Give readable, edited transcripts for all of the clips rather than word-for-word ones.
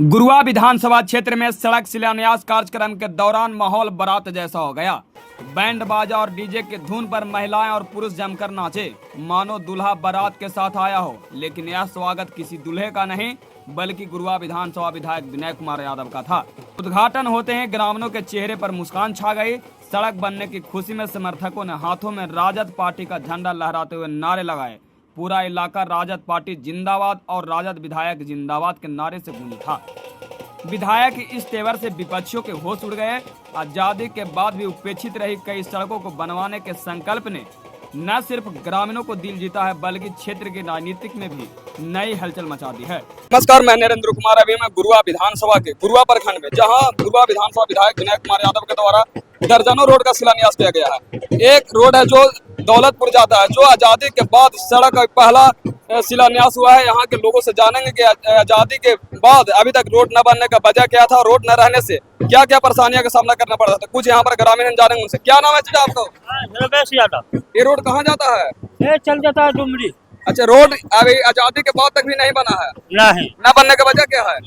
गुरुआ विधानसभा क्षेत्र में सड़क शिलान्यास कार्यक्रम के दौरान माहौल बारात जैसा हो गया। बैंड बाजा और डीजे के धुन पर महिलाएं और पुरुष जमकर नाचे, मानो दूल्हा बारात के साथ आया हो। लेकिन यह स्वागत किसी दूल्हे का नहीं बल्कि गुरुआ विधानसभा विधायक विनय कुमार यादव का था। उद्घाटन होते ही ग्रामीणों के चेहरे पर मुस्कान छा गई। सड़क बनने की खुशी में समर्थकों ने हाथों में राजद पार्टी का झंडा लहराते हुए नारे लगाए। पूरा इलाका राजद पार्टी जिंदाबाद और राजद विधायक जिंदाबाद के नारे से गूंजा था। विधायक इस तेवर से विपक्षियों के होश उड़ गए। आजादी के बाद भी उपेक्षित रही कई सड़कों को बनवाने के संकल्प ने न सिर्फ ग्रामीणों को दिल जीता है बल्कि क्षेत्र की राजनीतिक में भी नई हलचल मचा दी है। नमस्कार, मैं नरेंद्र कुमार। अभी मैं गुरुआ विधानसभा के गुरुआ प्रखंड में, जहां गुरुआ विधानसभा विधायक विनय कुमार यादव के द्वारा दर्जनों रोड का शिलान्यास किया गया है। एक रोड है जो दौलतपुर जाता है, जो आजादी के बाद सड़क का पहला शिलान्यास हुआ है। यहाँ के लोगों से जानेंगे कि आजादी के बाद अभी तक रोड न बनने का वजह क्या था, रोड न रहने से क्या क्या परेशानियों का सामना करना पड़ रहा था। कुछ यहाँ पर ग्रामीण जानेंगे उनसे। क्या नाम है चाचा आपका? रमेश यादव। ये रोड कहाँ जाता है? ये चल जाता है डुमरी। अच्छा, रोड अभी आजादी के बाद तक भी नहीं बना है? नहीं। न बनने का वजह क्या है?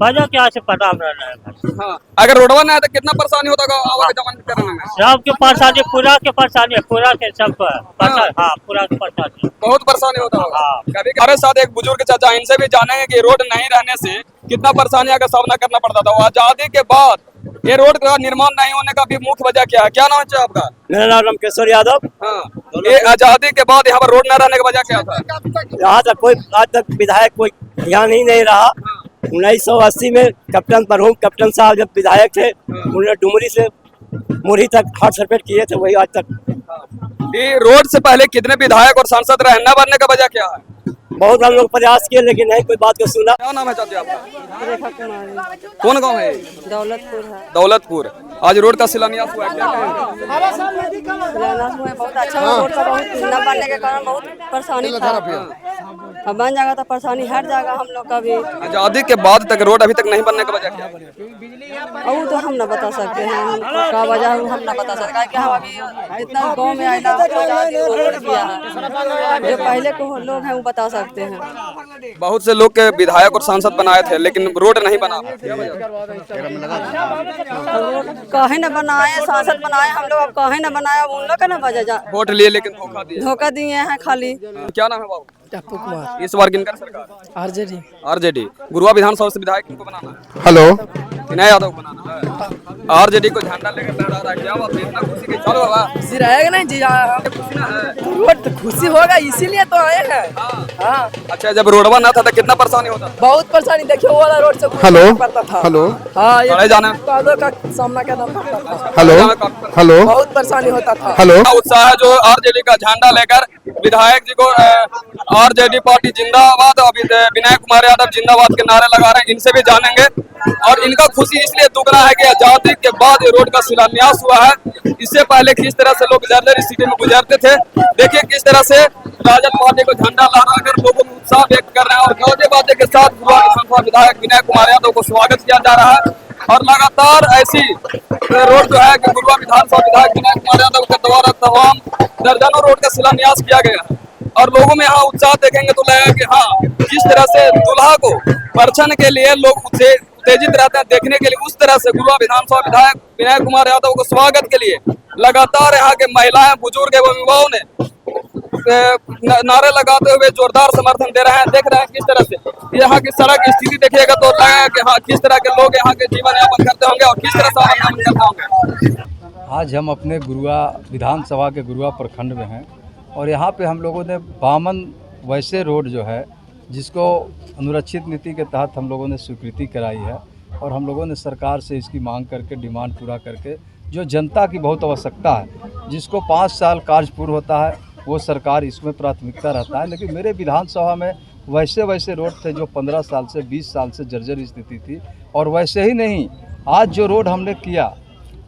वजह क्या से पता हमरा नहीं। हाँ, अगर रोडवा न है तो कितना परेशानी होता है आवागमन करने में? सबके परेशानी, पूरा के परेशानी है, पूरा के सब हाँ, पूरा के परेशानी बहुत परेशानी होता है। हाँ। कभी हमारे साथ एक बुजुर्ग चाचा, इनसे भी जानेंगे कि रोड नहीं रहने से कितना परेशानियों का सामना करना पड़ता था। आजादी के बाद ये रोड का निर्माण नहीं होने का भी मुख्य वजह क्या है? क्या नाम है आपका? मेरा नाम रामकेश्वर यादव। हाँ, ये आजादी के बाद यहाँ पर रोड न रहने का वजह क्या था? यहाँ तक कोई आज तक विधायक कोई ध्यान ही नहीं रहा। 1980 में कैप्टन मरहूम कैप्टन साहब जब विधायक थे, उन्होंने डुमरी से मुरही तक 8 सर्पेट किए थे, वही आज तक। ये रोड से पहले कितने विधायक और सांसद रहे, न बनने का वजह क्या है? बहुत हम लोग प्रयास किए लेकिन नहीं कोई बात को सुना। क्या नाम है चाचा आपका? रेखा कुमारी। कौन गाँव है? दौलतपुर है। दौलतपुर। आज रोड का शिलान्यास हुआ है, क्या कहेंगे? शिलान्यास हुआ है, बहुत अच्छा हुआ। रोड का बहुत न बनने के कारण बहुत परेशानी था। अब बन जाएगा तो परेशानी हट जाएगा हम लोग का भी। आजादी के बाद तक रोड अभी तक नहीं बनने का वजह क्या है? वो तो हम न बता सकते हैं, क्या वजह है हम न बता सकते हैं। हम अभी इतना गाँव में आए ना, रोड किया है। जो पहले को लोग हैं वो बता सकते हैं। बहुत से लोग के विधायक और सांसद बनाए थे लेकिन रोड नहीं बना। काहे न बनाए, सांसद बनाए हम लोग, अब काहे न बनाए, अब उन लोग का न वजह। वोट लिए लेकिन धोखा दिए हैं खाली। क्या नाम है बाबू? टप्पू कुमार। इस बार किनका सरकार? आरजेडी। गुरुआ विधानसभा से विधायक किनको बनाना है? हेलो, विनय यादव को बनाना है। आरजेडी को झंडा लेकर लहरा रहा है, क्या बात है? इतना खुशी की चलो बाबा। खुशी रहेगा नहीं जी, खुशी ना है तो खुशी होगा, इसीलिए तो आए हैं। हाँ। अच्छा, जब रोडवा ना था तो कितना परेशानी होता था? बहुत परेशानी, देखिए वो वाला रोड से हेलो पड़ता था। हेलो, हाँ, बड़े जाना कादों का सामना करना पड़ता था। हेलो हेलो, बहुत परेशानी होता था। हेलो। उत्साह है जो आरजेडी का झंडा लेकर विधायक जी को आरजेडी पार्टी जिंदाबाद और विनय कुमार यादव जिंदाबाद के नारे लगा रहे हैं। इनसे भी जानेंगे और इनका खुशी इसलिए दुगना है कि आजादी के बाद ये रोड का शिलान्यास हुआ है। इससे पहले किस तरह से लोग जर्जर स्थिति में गुजरते थे, देखिए किस तरह से राजद पार्टी को झंडा लहराकर लोगों में उत्साह व्यक्त कर रहे हैं और गौजे बाजे के साथ गुरुआ विधानसभा विधायक विनय कुमार यादव को स्वागत किया जा रहा है। और लगातार ऐसी रोड जो है कि गुरुआ विधानसभा विधायक विनय कुमार यादव के द्वारा तमाम दर्जनों रोड का शिलान्यास किया गया है और लोगों में यहाँ उत्साह देखेंगे तो लगेगा कि हाँ, जिस तरह से दूल्हा को परछन के लिए लोग उत्तेजित रहते हैं देखने के लिए, उस तरह से गुरुआ विधानसभा विधायक विनय कुमार यादव को स्वागत के लिए लगातार यहाँ के महिलाएं, बुजुर्ग एवं युवाओं ने नारे लगाते हुए जोरदार समर्थन दे रहे हैं। देख रहे हैं किस तरह से यहाँ की सड़क स्थिति देखिएगा तो लगेगा कि हाँ, किस तरह के लोग यहाँ के जीवन यापन करते होंगे और किस तरह से आवागमन करते होंगे। आज हम अपने गुरुआ विधानसभा के गुरुआ प्रखंड में हैं और यहाँ पे हम लोगों ने 52 वैसे रोड जो है जिसको अनुरक्षित नीति के तहत हम लोगों ने स्वीकृति कराई है और हम लोगों ने सरकार से इसकी मांग करके, डिमांड पूरा करके, जो जनता की बहुत आवश्यकता है, जिसको 5 साल कार्य पूर्ण होता है वो सरकार इसमें प्राथमिकता रहता है। लेकिन मेरे विधानसभा में वैसे रोड थे जो 15 साल से 20 साल से जर्जर स्थिति थी। और वैसे ही नहीं, आज जो रोड हमने किया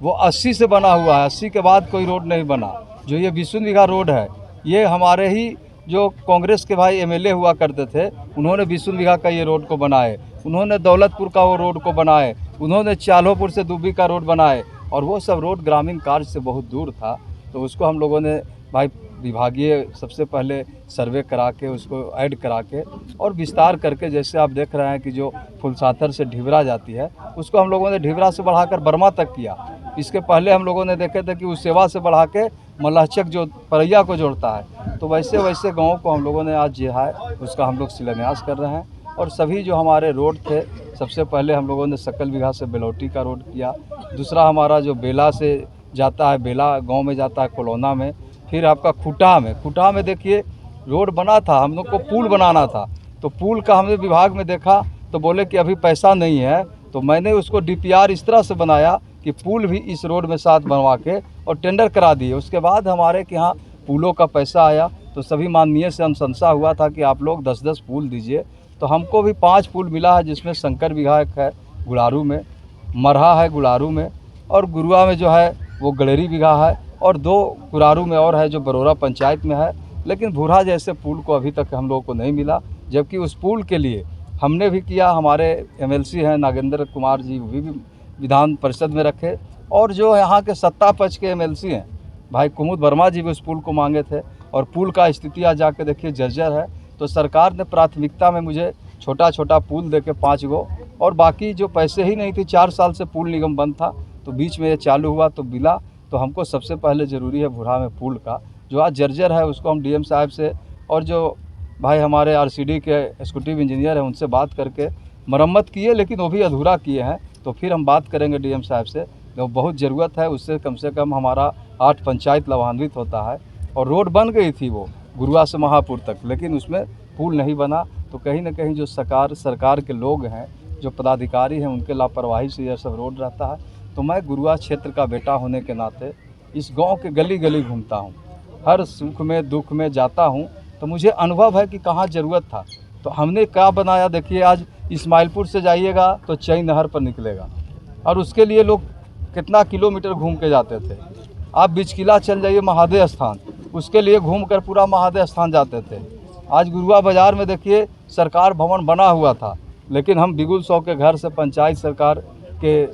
वो 80 से बना हुआ है, 80 के बाद कोई रोड नहीं बना। जो ये 20 बीघा रोड है, ये हमारे ही जो कांग्रेस के भाई एमएलए हुआ करते थे, उन्होंने 20 बीघा का ये रोड को बनाए, उन्होंने दौलतपुर का वो रोड को बनाए, उन्होंने चालोपुर से दुबी का रोड बनाए और वो सब रोड ग्रामीण कार्य से बहुत दूर था। तो उसको हम लोगों ने भाई विभागीय सबसे पहले सर्वे करा के उसको ऐड करा के और विस्तार करके, जैसे आप देख रहे हैं कि जो फुलसाथर से ढिवरा जाती है उसको हम लोगों ने ढिवरा से बढ़ाकर बर्मा तक किया। इसके पहले हम लोगों ने देखे थे कि उस सेवा से बढ़ा के मल्लाहचक जो परैया को जोड़ता है, तो वैसे वैसे गाँव को हम लोगों ने आज जो है उसका हम लोग शिलान्यास कर रहे हैं। और सभी जो हमारे रोड थे, सबसे पहले हम लोगों ने सकल बीघा से बेलौटी का रोड किया, दूसरा हमारा जो बेला से जाता है, बेला गांव में जाता है कोलोना में, फिर आपका खूटा में देखिए रोड बना था, हम लोग को पुल बनाना था, तो पुल का हमने विभाग में देखा तो बोले कि अभी पैसा नहीं है, तो मैंने उसको DPR इस तरह से बनाया कि पुल भी इस रोड में साथ बनवा के और टेंडर करा दिए। उसके बाद हमारे के यहाँ पुलों का पैसा आया, तो सभी माननीय से अनुशंसा हुआ था कि आप लोग 10-10 पुल दीजिए, तो हमको भी 5 पुल मिला है, जिसमें शंकर बीघा एक है गुड़ारू में, मरहा है गुड़ारू में, और गुरुआ में जो है वो गलेरी बीघा है, और 2 गुरारू में और है जो बरोरा पंचायत में है। लेकिन भूरा जैसे पुल को अभी तक हम लोगों को नहीं मिला, जबकि उस पुल के लिए हमने भी किया, हमारे MLC हैं नागेंद्र कुमार जी, वो भी विधान परिषद में रखे, और जो यहाँ के सत्ता पक्ष के MLC हैं भाई कुमुद वर्मा जी भी उस पुल को मांगे थे, और पुल का स्थिति आज जाके देखिए जर्जर है। तो सरकार ने प्राथमिकता में मुझे छोटा छोटा पुल दे के 5 गो, और बाकी जो पैसे ही नहीं थी, 4 साल से पुल निगम बंद था, तो बीच में ये चालू हुआ तो मिला। तो हमको सबसे पहले ज़रूरी है भूरा में पुल का, जो आज जर्जर है उसको हम DM साहब से और जो भाई हमारे RCD के एग्जीक्यूटिव इंजीनियर हैं उनसे बात करके मरम्मत किए, लेकिन वो भी अधूरा किए हैं। तो फिर हम बात करेंगे DM साहब से, जो बहुत ज़रूरत है, उससे कम से कम हमारा 8 पंचायत लाभान्वित होता है। और रोड बन गई थी वो गुरुआ से महापुर तक, लेकिन उसमें पुल नहीं बना। तो कहीं ना कहीं जो सरकार के लोग हैं, जो पदाधिकारी हैं, उनके लापरवाही से यह सब रोड रहता है। तो मैं गुरुआ क्षेत्र का बेटा होने के नाते इस गांव के गली गली घूमता हूं, हर सुख में दुख में जाता हूं, तो मुझे अनुभव है कि कहाँ ज़रूरत था। तो हमने क्या बनाया, देखिए आज इस्माइलपुर से जाइएगा तो चई नहर पर निकलेगा, और उसके लिए लोग कितना किलोमीटर घूम के जाते थे। आप बिचकिला चल जाइए महादेव स्थान, उसके लिए घूम कर पूरा महादेव स्थान जाते थे। आज गुरुआ बाज़ार में देखिए सरकार भवन बना हुआ था, लेकिन हम बिगुल 100 के घर से पंचायत सरकार के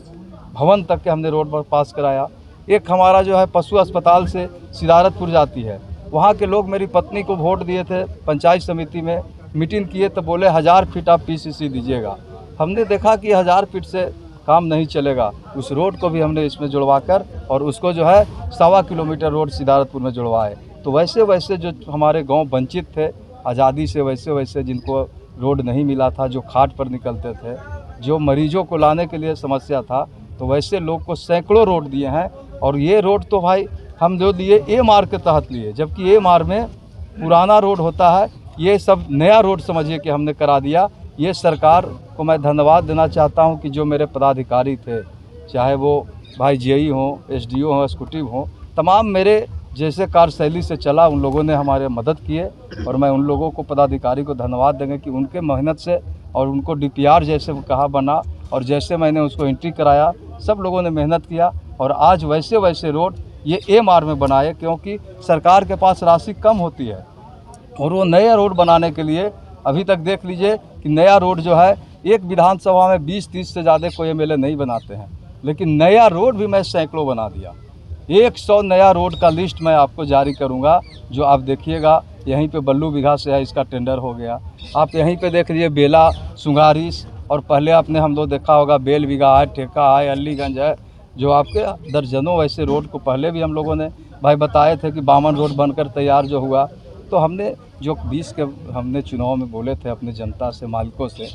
भवन तक के हमने रोड पर पास कराया। एक हमारा जो है पशु अस्पताल से सिदारतपुर जाती है, वहाँ के लोग मेरी पत्नी को वोट दिए थे, पंचायत समिति में मीटिंग किए तो बोले 1000 फीट आप PCC दीजिएगा। हमने देखा कि 1000 फीट से काम नहीं चलेगा, उस रोड को भी हमने इसमें जुड़वा कर और उसको जो है 1.25 किलोमीटर रोड सिदारतपुर में जुड़वाए। तो वैसे वैसे जो हमारे गाँव वंचित थे आज़ादी से, वैसे वैसे जिनको रोड नहीं मिला था, जो खाट पर निकलते थे, जो मरीजों को लाने के लिए समस्या था, तो वैसे लोग को सैकड़ों रोड दिए हैं। और ये रोड तो भाई हम जो लिए AMR के तहत लिए, जबकि AMR में पुराना रोड होता है, ये सब नया रोड समझिए कि हमने करा दिया। ये सरकार को मैं धन्यवाद देना चाहता हूँ कि जो मेरे पदाधिकारी थे, चाहे वो भाई JE हों, SDO हों, एग्जीक्यूटिव हों, तमाम मेरे जैसे कार्यशैली से चला, उन लोगों ने हमारे मदद किए। और मैं उन लोगों को पदाधिकारी को धन्यवाद देंगे कि उनके मेहनत से और उनको DPR जैसे वो कहा बना, और जैसे मैंने उसको एंट्री कराया, सब लोगों ने मेहनत किया, और आज वैसे वैसे रोड ये AMR में बनाए, क्योंकि सरकार के पास राशि कम होती है। और वो नया रोड बनाने के लिए अभी तक देख लीजिए कि नया रोड जो है, एक विधानसभा में 20-30 से ज़्यादा कोई MLA नहीं बनाते हैं, लेकिन नया रोड भी मैं सैकड़ों बना दिया। 100 नया रोड का लिस्ट मैं आपको जारी करूंगा, जो आप देखिएगा। यहीं पे बल्लू बीघा से है, इसका टेंडर हो गया। आप यहीं पे देख लीजिए बेला सुंगारिस, और पहले आपने हम लोग देखा होगा बेल बीघा है, ठेका है, अलीगंज है, जो आपके दर्जनों वैसे रोड को पहले भी हम लोगों ने भाई बताए थे कि बामन रोड बनकर तैयार जो हुआ। तो हमने जो 20 के हमने चुनाव में बोले थे अपने जनता से, मालिकों से,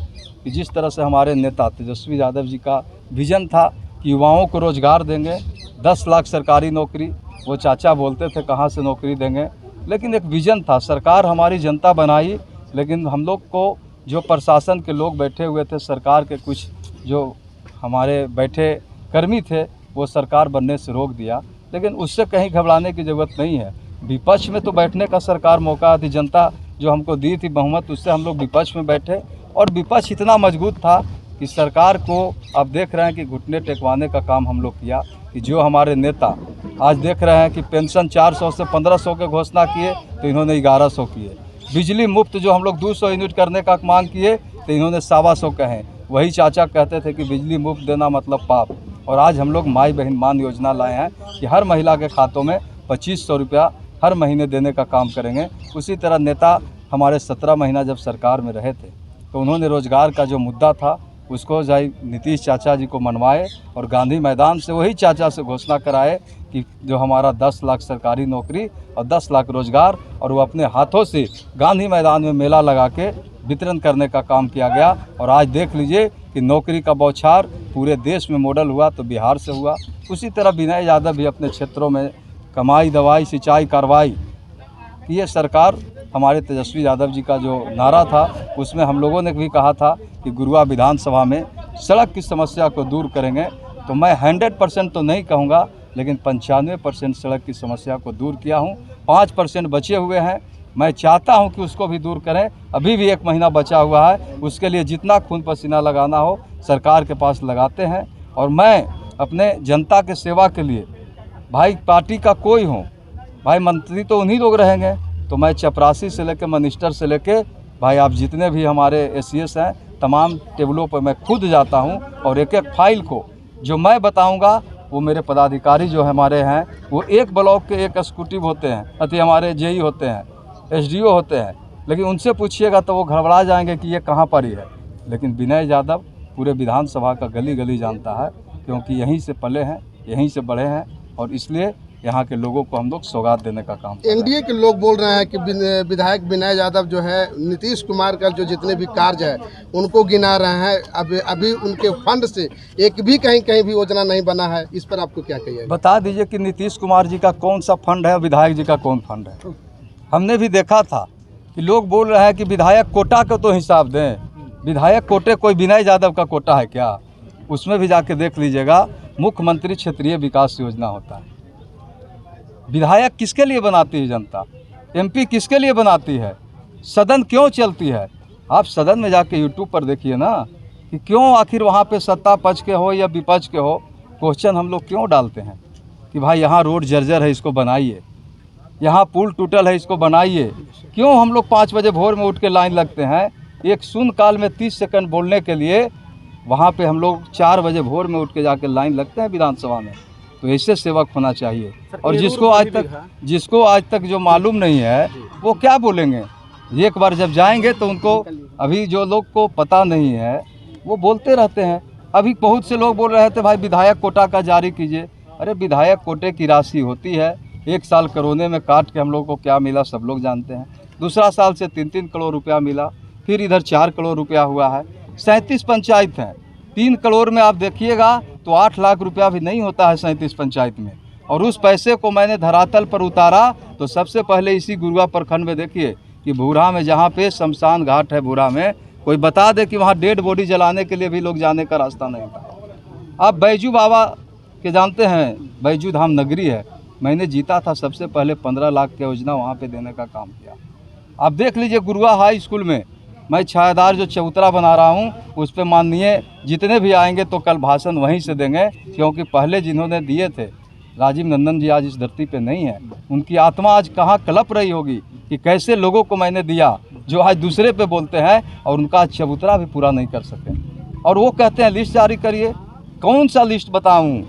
कि जिस तरह से हमारे नेता तेजस्वी यादव जी का विजन था कि युवाओं को रोज़गार देंगे, 10 लाख सरकारी नौकरी, वो चाचा बोलते थे कहाँ से नौकरी देंगे, लेकिन एक विजन था। सरकार हमारी जनता बनाई, लेकिन हम लोग को जो प्रशासन के लोग बैठे हुए थे, सरकार के कुछ जो हमारे बैठे कर्मी थे, वो सरकार बनने से रोक दिया। लेकिन उससे कहीं घबराने की ज़रूरत नहीं है। विपक्ष में तो बैठने का सरकार मौका थी, जनता जो हमको दी थी बहुमत, उससे हम लोग विपक्ष में बैठे, और विपक्ष इतना मजबूत था कि सरकार को आप देख रहे हैं कि घुटने टेकवाने का काम हम लोग किया। कि जो हमारे नेता आज देख रहे हैं कि पेंशन 400 से 1500 के घोषणा किए, तो इन्होंने 1100 किए। बिजली मुफ्त जो हम लोग 200 यूनिट करने का मांग किए, तो इन्होंने 125 कहे। वही चाचा कहते थे कि बिजली मुफ्त देना मतलब पाप। और आज हम लोग माई बहन मान योजना लाए हैं कि हर महिला के खातों में 2500 रुपया हर महीने देने का काम करेंगे। उसी तरह नेता हमारे 17 महीना जब सरकार में रहे थे तो उन्होंने रोज़गार का जो मुद्दा था उसको जाई नीतीश चाचा जी को मनवाए और गांधी मैदान से वही चाचा से घोषणा कराए कि जो हमारा 10 लाख सरकारी नौकरी और 10 लाख रोज़गार, और वो अपने हाथों से गांधी मैदान में मेला लगा के वितरण करने का काम किया गया। और आज देख लीजिए कि नौकरी का बौछार पूरे देश में मॉडल हुआ तो बिहार से हुआ। उसी तरह विनय यादव भी अपने क्षेत्रों में कमाई दवाई सिंचाई कार्रवाई, ये सरकार हमारे तेजस्वी यादव जी का जो नारा था उसमें हम लोगों ने भी कहा था कि गुरुआ विधानसभा में सड़क की समस्या को दूर करेंगे। तो मैं 100% तो नहीं कहूँगा, लेकिन 95% सड़क की समस्या को दूर किया हूँ। 5% बचे हुए हैं, मैं चाहता हूँ कि उसको भी दूर करें। अभी भी 1 महीना बचा हुआ है, उसके लिए जितना खून पसीना लगाना हो सरकार के पास लगाते हैं। और मैं अपने जनता के सेवा के लिए, भाई पार्टी का कोई हो, भाई मंत्री तो उन्हीं लोग रहेंगे, तो मैं चपरासी से लेकर मिनिस्टर से लेकर भाई आप जितने भी हमारे एसीएस हैं तमाम टेबलों पर मैं खुद जाता हूं और एक एक फाइल को जो मैं बताऊंगा वो मेरे पदाधिकारी जो हमारे हैं वो एक ब्लॉक के एक एग्जीक्यूटिव होते हैं, अति हमारे जेई होते हैं, एसडीओ होते हैं, लेकिन उनसे पूछिएगा तो वो घबरा जाएंगे कि ये कहाँ पर ही है। लेकिन विनय यादव पूरे विधानसभा का गली गली जानता है, क्योंकि यहीं से पले हैं, यहीं से बढ़े हैं, और इसलिए यहाँ के लोगों को हम लोग सौगात देने का काम कर रहे हैं। एनडीए के लोग बोल रहे हैं कि विधायक विनय यादव जो है नीतीश कुमार का जो जितने भी कार्य है उनको गिना रहे हैं। अभी उनके फंड से एक भी कहीं भी योजना नहीं बना है। इस पर आपको क्या कहिए? बता दीजिए कि नीतीश कुमार जी का कौन सा फंड है, विधायक जी का कौन फंड है। हमने भी देखा था कि लोग बोल रहे हैं कि विधायक कोटा का तो हिसाब दें। विधायक कोटे कोई विनय यादव का कोटा है क्या? उसमें भी जाके देख लीजिएगा, मुख्यमंत्री क्षेत्रीय विकास योजना होता है। विधायक किसके लिए बनाती है जनता? एमपी किसके लिए बनाती है? सदन क्यों चलती है? आप सदन में जाके यूट्यूब पर देखिए ना कि क्यों आखिर वहाँ पे सत्ता पक्ष के हो या विपक्ष के हो, क्वेश्चन हम लोग क्यों डालते हैं कि भाई यहाँ रोड जर्जर है इसको बनाइए, यहाँ पुल टूटल है इसको बनाइए। क्यों हम लोग 5 बजे भोर में उठ के लाइन लगते हैं? एक शून्य काल में 30 सेकंड बोलने के लिए वहाँ पे हम लोग 4 बजे भोर में उठ के जाके लाइन लगते हैं विधानसभा में। तो ऐसे सेवक होना चाहिए। और जिसको आज तक जो मालूम नहीं है वो क्या बोलेंगे? एक बार जब जाएंगे तो उनको, अभी जो लोग को पता नहीं है वो बोलते रहते हैं। अभी बहुत से लोग बोल रहे थे भाई विधायक कोटा का जारी कीजिए। अरे विधायक कोटे की राशि होती है, 1 साल कोरोना में काट के हम लोग को क्या मिला सब लोग जानते हैं। दूसरा साल से 3-3 करोड़ रुपया मिला, फिर इधर 4 करोड़ रुपया हुआ है। 37 पंचायत हैं, 3 करोड़ में आप देखिएगा तो 8 लाख रुपया भी नहीं होता है 37 पंचायत में। और उस पैसे को मैंने धरातल पर उतारा तो सबसे पहले इसी गुरुआ प्रखंड में देखिए कि भूरा में, जहाँ पे शमशान घाट है भूरा में, कोई बता दे कि वहाँ डेड बॉडी जलाने के लिए भी लोग जाने का रास्ता नहीं था। आप बैजू बाबा के जानते हैं, बैजू धाम नगरी है, मैंने जीता था सबसे पहले 15 लाख की योजना वहाँ पे देने का काम किया। आप देख लीजिए गुरुआ हाई स्कूल में मैं छायादार जो चबूतरा बना रहा हूँ उस पर माननीय जितने भी आएंगे तो कल भाषण वहीं से देंगे, क्योंकि पहले जिन्होंने दिए थे राजीव नंदन जी आज इस धरती पे नहीं है। उनकी आत्मा आज कहाँ कलप रही होगी कि कैसे लोगों को मैंने दिया जो आज दूसरे पे बोलते हैं और उनका चबूतरा भी पूरा नहीं कर सके। और वो कहते हैं लिस्ट जारी करिए। कौन सा लिस्ट बताऊँ,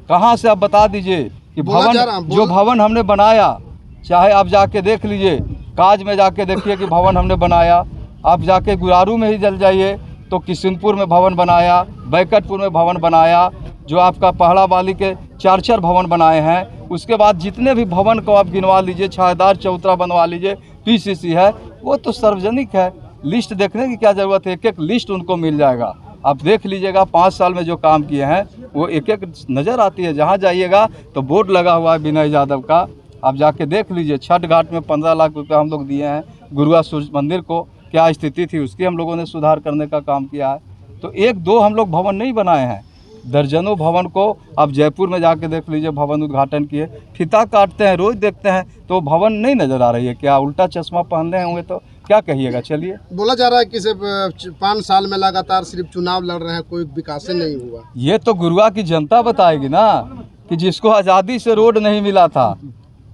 कहाँ से आप बता दीजिए कि भवन, जो भवन हमने बनाया, चाहे आप जाके देख लीजिए, काज में जाके देखिए कि भवन हमने बनाया। आप जाके गुरारू में ही चल जाइए तो किशनपुर में भवन बनाया, बैकटपुर में भवन बनाया, जो आपका पहला वाली के 4 भवन बनाए हैं। उसके बाद जितने भी भवन को आप गिनवा लीजिए, छायादार चबूतरा बनवा लीजिए, पीसीसी है, वो तो सार्वजनिक है। लिस्ट देखने की क्या ज़रूरत है? एक लिस्ट उनको मिल जाएगा। आप देख लीजिएगा 5 साल में जो काम किए हैं वो एक नज़र आती है। जहाँ जाइएगा तो बोर्ड लगा हुआ है विनय यादव का, आप जाके देख लीजिए। छठ घाट में 15 लाख रुपये हम लोग दिए हैं। गुरुआ सूर्य मंदिर को क्या स्थिति थी उसकी हम लोगों ने सुधार करने का काम किया है। तो 1-2 हम लोग भवन नहीं बनाए हैं, दर्जनों भवन को आप जयपुर में जाके देख लीजिए, भवन उद्घाटन किए। फीता काटते हैं, रोज देखते हैं तो भवन नहीं नज़र आ रही है क्या? उल्टा चश्मा पहनने होंगे तो क्या कहिएगा? चलिए, बोला जा रहा है कि सिर्फ 5 साल में लगातार सिर्फ चुनाव लड़ रहे हैं, कोई विकास नहीं हुआ। ये तो गुरुआ की जनता बताएगी ना कि जिसको आज़ादी से रोड नहीं मिला था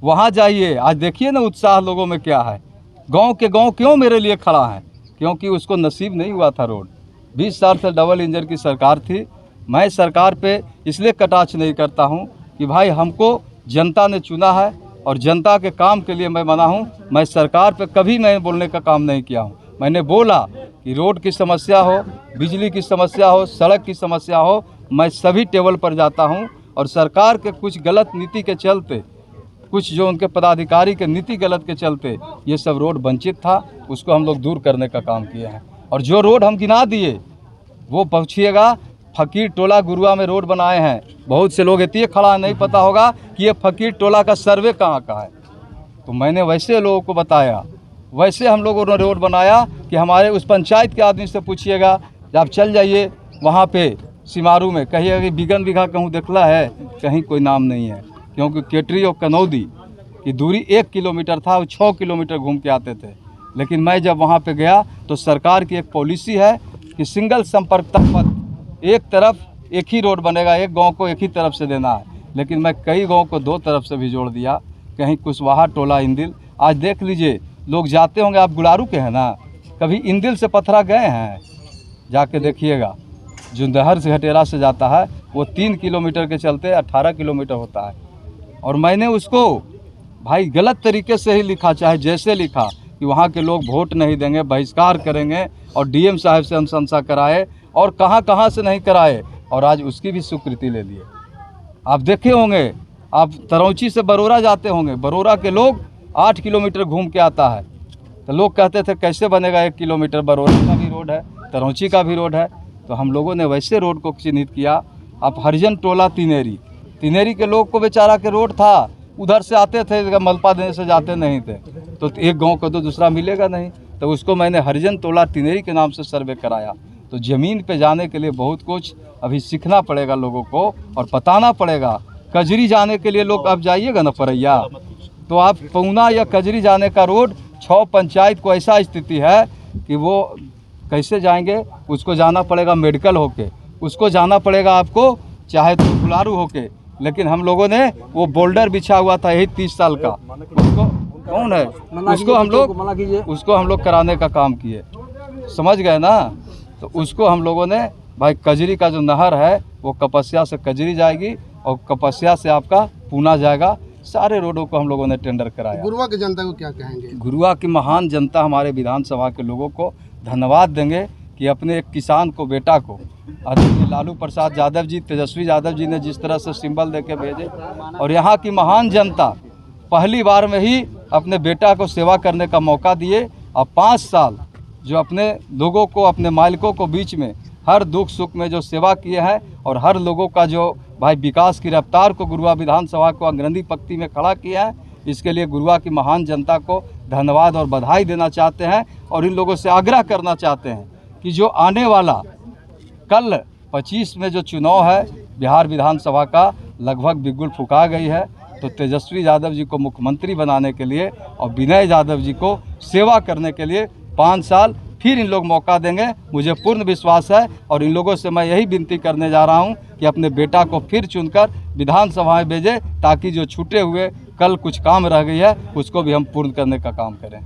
वहाँ जाइए। आज देखिए ना उत्साह लोगों में क्या है। गांव के गांव क्यों मेरे लिए खड़ा है? क्योंकि उसको नसीब नहीं हुआ था रोड। 20 साल से डबल इंजन की सरकार थी। मैं सरकार पे इसलिए कटाक्ष नहीं करता हूं कि भाई हमको जनता ने चुना है, और जनता के काम के लिए मैं बना हूँ। मैं सरकार पे कभी मैं बोलने का काम नहीं किया हूँ। मैंने बोला कि रोड की समस्या हो, बिजली की समस्या हो, सड़क की समस्या हो, मैं सभी टेबल पर जाता हूँ। और सरकार के कुछ गलत नीति के चलते, कुछ जो उनके पदाधिकारी के नीति गलत के चलते ये सब रोड वंचित था, उसको हम लोग दूर करने का काम किए हैं। और जो रोड हम गिना दिए वो पूछिएगा, फकीर टोला गुरुआ में रोड बनाए हैं। बहुत से लोग इतने खड़ा नहीं पता होगा कि ये फकीर टोला का सर्वे कहाँ का है। तो मैंने वैसे लोगों को बताया, वैसे हम लोगों ने रोड बनाया कि हमारे उस पंचायत के आदमी से पूछिएगा, जब चल जाइए वहाँ पे सिमारू में, कहिएगा कि बिगन बिघा कहूँ देखला है, कहीं कोई नाम नहीं है। क्योंकि केटरी और कनौदी की दूरी 1 किलोमीटर था, वो 6 किलोमीटर घूम के आते थे। लेकिन मैं जब वहाँ पे गया तो सरकार की एक पॉलिसी है कि सिंगल संपर्कता पथ, एक तरफ एक ही रोड बनेगा, एक गांव को एक ही तरफ से देना है। लेकिन मैं कई गांव को 2 तरफ से भी जोड़ दिया। कहीं कुशवाहा टोला इंदिल, आज देख लीजिए लोग जाते होंगे, आप गुलारू के हैं ना, कभी इंदिल से पथरा गए हैं? जाके देखिएगा, जो नहर से हटेरा से जाता है वो 3 किलोमीटर के चलते 18 किलोमीटर होता है। और मैंने उसको भाई गलत तरीके से ही लिखा, चाहे जैसे लिखा कि वहाँ के लोग वोट नहीं देंगे, बहिष्कार करेंगे, और डीएम साहब से अनुशंसा कराए और कहाँ से नहीं कराए, और आज उसकी भी स्वीकृति ले लिए। आप देखे होंगे, आप तरौची से बरोरा जाते होंगे, बरोरा के लोग 8 किलोमीटर घूम के आता है। तो लोग कहते थे कैसे बनेगा 1 किलोमीटर, बरोरा का भी रोड है, तरौची का भी रोड है। तो हम लोगों ने वैसे रोड को चिन्हित किया। आप हरिजन टोला तिनेरी के लोग को बेचारा के रोड था, उधर से आते थे, मलपा देने से जाते नहीं थे, तो एक गांव को तो दूसरा मिलेगा नहीं। तो उसको मैंने हरिजन टोला तिनेरी के नाम से सर्वे कराया। तो ज़मीन पे जाने के लिए बहुत कुछ अभी सीखना पड़ेगा लोगों को और बताना पड़ेगा। कजरी जाने के लिए लोग अब जाइएगा ना परैया, तो आप पौना या कजरी जाने का रोड 6 पंचायत को ऐसा स्थिति है कि वो कैसे जाएंगे, उसको जाना पड़ेगा मेडिकल होके, उसको जाना पड़ेगा आपको चाहे तो गुलारू होके। लेकिन हम लोगों ने वो बोल्डर बिछा हुआ था यही 30 साल का, उसको कौन है, उसको हम लोग कराने का काम किए, समझ गए ना। तो उसको हम लोगों ने भाई, कजरी का जो नहर है वो कपस्या से कजरी जाएगी और कपस्या से आपका पूना जाएगा। सारे रोडों को हम लोगों ने टेंडर कराया। गुरुआ की जनता को क्या कहेंगे? गुरुआ की महान जनता, हमारे विधानसभा के लोगों को धन्यवाद देंगे कि अपने एक किसान को, बेटा को, आदरणीय लालू प्रसाद यादव जी, तेजस्वी यादव जी ने जिस तरह से सिंबल देके भेजे, और यहाँ की महान जनता पहली बार में ही अपने बेटा को सेवा करने का मौका दिए। और 5 साल जो अपने लोगों को, अपने मालिकों को बीच में हर दुख सुख में जो सेवा किए हैं, और हर लोगों का जो भाई विकास की रफ्तार को गुरुआ विधानसभा को अग्रणी पंक्ति में खड़ा किया है, इसके लिए गुरुआ की महान जनता को धन्यवाद और बधाई देना चाहते हैं। और इन लोगों से आग्रह करना चाहते हैं कि जो आने वाला कल 25 में जो चुनाव है बिहार विधानसभा का, लगभग बिगुल फुका गई है। तो तेजस्वी यादव जी को मुख्यमंत्री बनाने के लिए और विनय यादव जी को सेवा करने के लिए 5 साल फिर इन लोग मौका देंगे, मुझे पूर्ण विश्वास है। और इन लोगों से मैं यही विनती करने जा रहा हूं कि अपने बेटा को फिर चुनकर विधानसभा में भेजें, ताकि जो छूटे हुए कल कुछ काम रह गई है उसको भी हम पूर्ण करने का काम करें।